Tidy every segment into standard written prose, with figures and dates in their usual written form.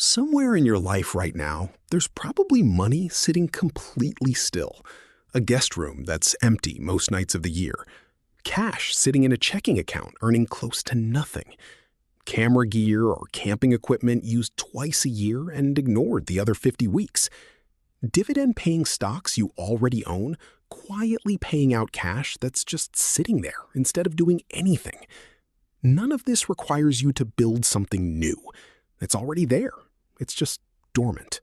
Somewhere in your life right now, there's probably money sitting completely still. A guest room that's empty most nights of the year. Cash sitting in a checking account earning close to nothing. Camera gear or camping equipment used twice a year and ignored the other 50 weeks. Dividend-paying stocks you already own, quietly paying out cash that's just sitting there instead of doing anything. None of this requires you to build something new. It's already there. It's just dormant.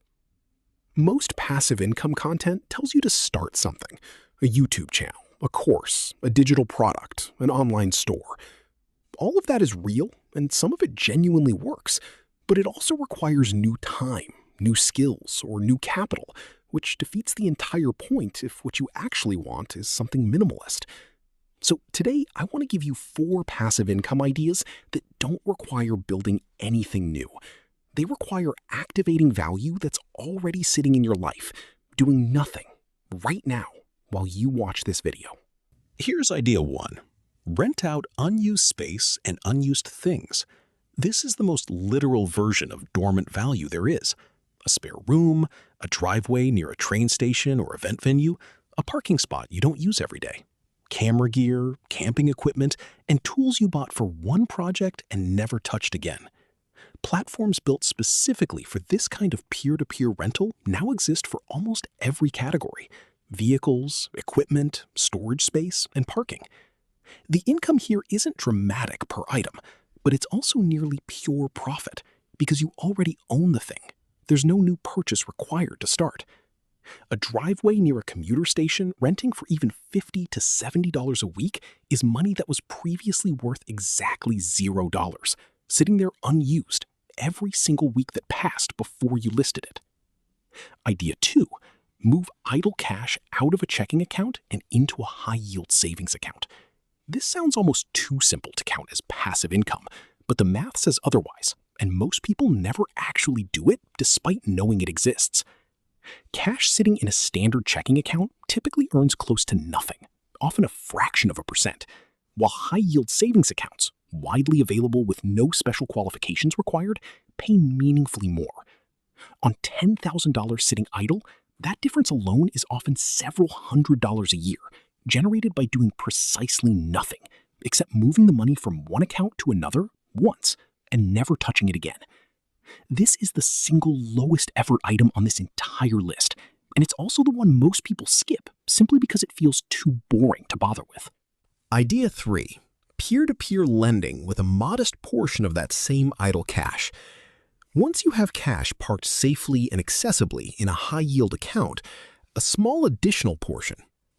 Most passive income content tells you to start something. A YouTube channel, a course, a digital product, an online store. All of that is real, and some of it genuinely works, but it also requires new time, new skills, or new capital, which defeats the entire point if what you actually want is something minimalist. So today, I want to give you 4 passive income ideas that don't require building anything new. They require activating value that's already sitting in your life, doing nothing right now while you watch this video. Here's idea 1. Rent out unused space and unused things. This is the most literal version of dormant value there is. A spare room, a driveway near a train station or event venue, a parking spot you don't use every day. Camera gear, camping equipment, and tools you bought for one project and never touched again. Platforms built specifically for this kind of peer-to-peer rental now exist for almost every category: vehicles, equipment, storage space, and parking. The income here isn't dramatic per item, but it's also nearly pure profit because you already own the thing. There's no new purchase required to start. A driveway near a commuter station renting for even $50 to $70 a week is money that was previously worth exactly $0, sitting there unused every single week that passed before you listed it. Idea 2, move idle cash out of a checking account and into a high-yield savings account. This sounds almost too simple to count as passive income, but the math says otherwise, and most people never actually do it despite knowing it exists. Cash sitting in a standard checking account typically earns close to nothing, often a fraction of a percent, while high-yield savings accounts, widely available with no special qualifications required, pay meaningfully more. On $10,000 sitting idle, that difference alone is often several $100s a year, generated by doing precisely nothing, except moving the money from one account to another once and never touching it again. This is the single lowest effort item on this entire list, and it's also the one most people skip simply because it feels too boring to bother with. Idea 3. Peer-to-peer lending with a modest portion of that same idle cash. Once you have cash parked safely and accessibly in a high-yield account, a small additional portion,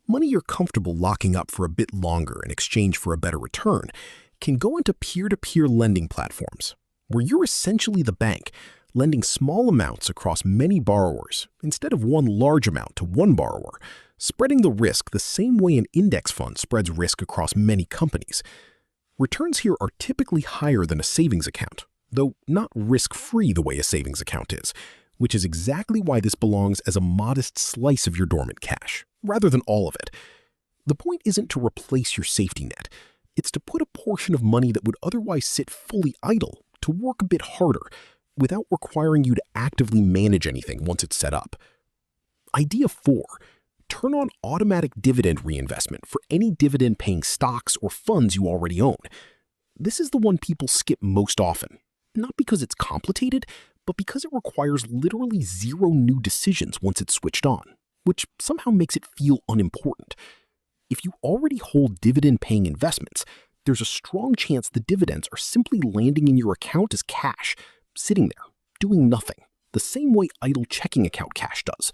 money you're comfortable locking up for a bit longer in exchange for a better return, can go into peer-to-peer lending platforms, where you're essentially the bank, lending small amounts across many borrowers instead of one large amount to one borrower, spreading the risk the same way an index fund spreads risk across many companies. Returns here are typically higher than a savings account, though not risk-free the way a savings account is, which is exactly why this belongs as a modest slice of your dormant cash, rather than all of it. The point isn't to replace your safety net. It's to put a portion of money that would otherwise sit fully idle to work a bit harder without requiring you to actively manage anything once it's set up. Idea 4. Turn on automatic dividend reinvestment for any dividend-paying stocks or funds you already own. This is the one people skip most often, not because it's complicated, but because it requires literally zero new decisions once it's switched on, which somehow makes it feel unimportant. If you already hold dividend-paying investments, there's a strong chance the dividends are simply landing in your account as cash, sitting there, doing nothing, the same way idle checking account cash does.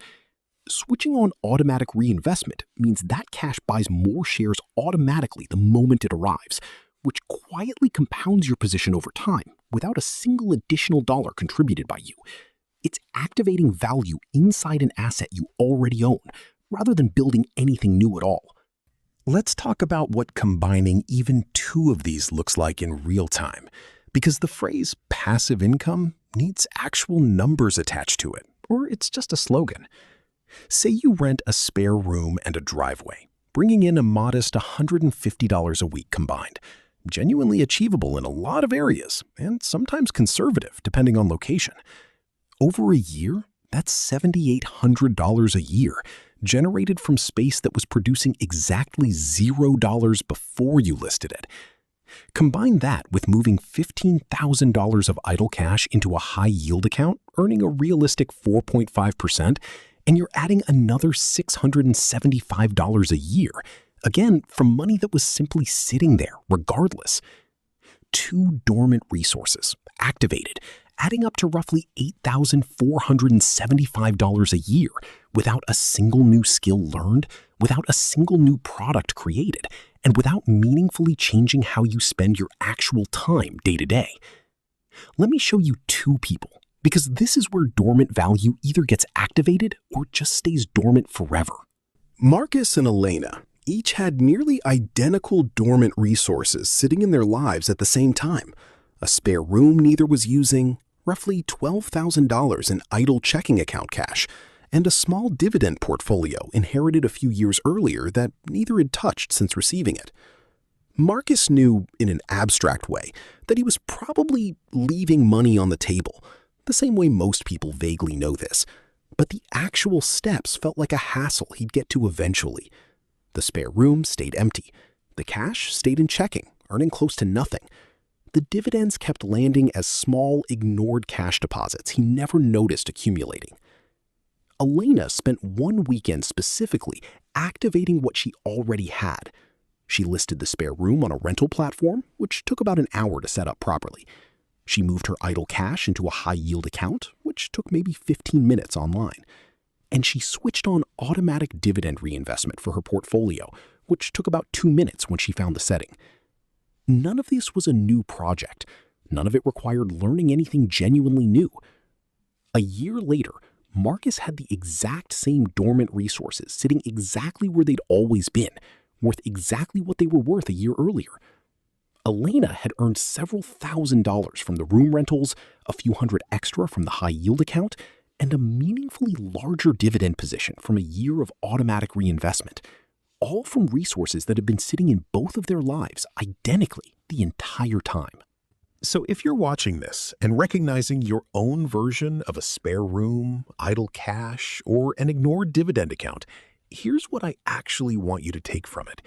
Switching on automatic reinvestment means that cash buys more shares automatically the moment it arrives, which quietly compounds your position over time without a single additional dollar contributed by you. It's activating value inside an asset you already own, rather than building anything new at all. Let's talk about what combining even 2 of these looks like in real time, because the phrase passive income needs actual numbers attached to it, or it's just a slogan. Say you rent a spare room and a driveway, bringing in a modest $150 a week combined. Genuinely achievable in a lot of areas, and sometimes conservative depending on location. Over a year, that's $7,800 a year, generated from space that was producing exactly $0 before you listed it. Combine that with moving $15,000 of idle cash into a high-yield account, earning a realistic 4.5%, and you're adding another $675 a year, again, from money that was simply sitting there regardless. 2 dormant resources, activated, adding up to roughly $8,475 a year, without a single new skill learned, without a single new product created, and without meaningfully changing how you spend your actual time day to day. Let me show you 2 people, because this is where dormant value either gets activated or just stays dormant forever. Marcus and Elena each had nearly identical dormant resources sitting in their lives at the same time. A spare room neither was using, roughly $12,000 in idle checking account cash, and a small dividend portfolio inherited a few years earlier that neither had touched since receiving it. Marcus knew, in an abstract way, that he was probably leaving money on the table, the same way most people vaguely know this. But the actual steps felt like a hassle he'd get to eventually. The spare room stayed empty. The cash stayed in checking, earning close to nothing. The dividends kept landing as small, ignored cash deposits he never noticed accumulating. Elena spent one weekend specifically activating what she already had. She listed the spare room on a rental platform, which took about an hour to set up properly. She moved her idle cash into a high-yield account, which took maybe 15 minutes online. And she switched on automatic dividend reinvestment for her portfolio, which took about 2 minutes when she found the setting. None of this was a new project. None of it required learning anything genuinely new. A year later, Marcus had the exact same dormant resources sitting exactly where they'd always been, worth exactly what they were worth a year earlier. Elena had earned several $1,000s from the room rentals, a few hundred extra from the high-yield account, and a meaningfully larger dividend position from a year of automatic reinvestment, all from resources that had been sitting in both of their lives identically the entire time. So if you're watching this and recognizing your own version of a spare room, idle cash, or an ignored dividend account, here's what I actually want you to take from it.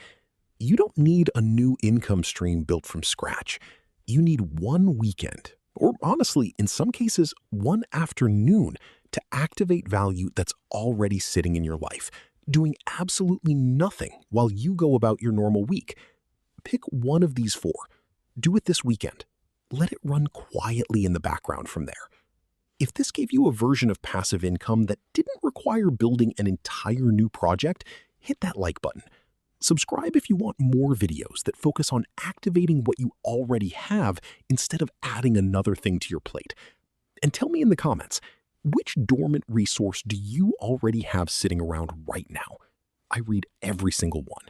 You don't need a new income stream built from scratch. You need one weekend, or honestly, in some cases, one afternoon, to activate value that's already sitting in your life, doing absolutely nothing while you go about your normal week. Pick one of these 4. Do it this weekend. Let it run quietly in the background from there. If this gave you a version of passive income that didn't require building an entire new project, hit that like button. Subscribe if you want more videos that focus on activating what you already have instead of adding another thing to your plate. And tell me in the comments, which dormant resource do you already have sitting around right now? I read every single one.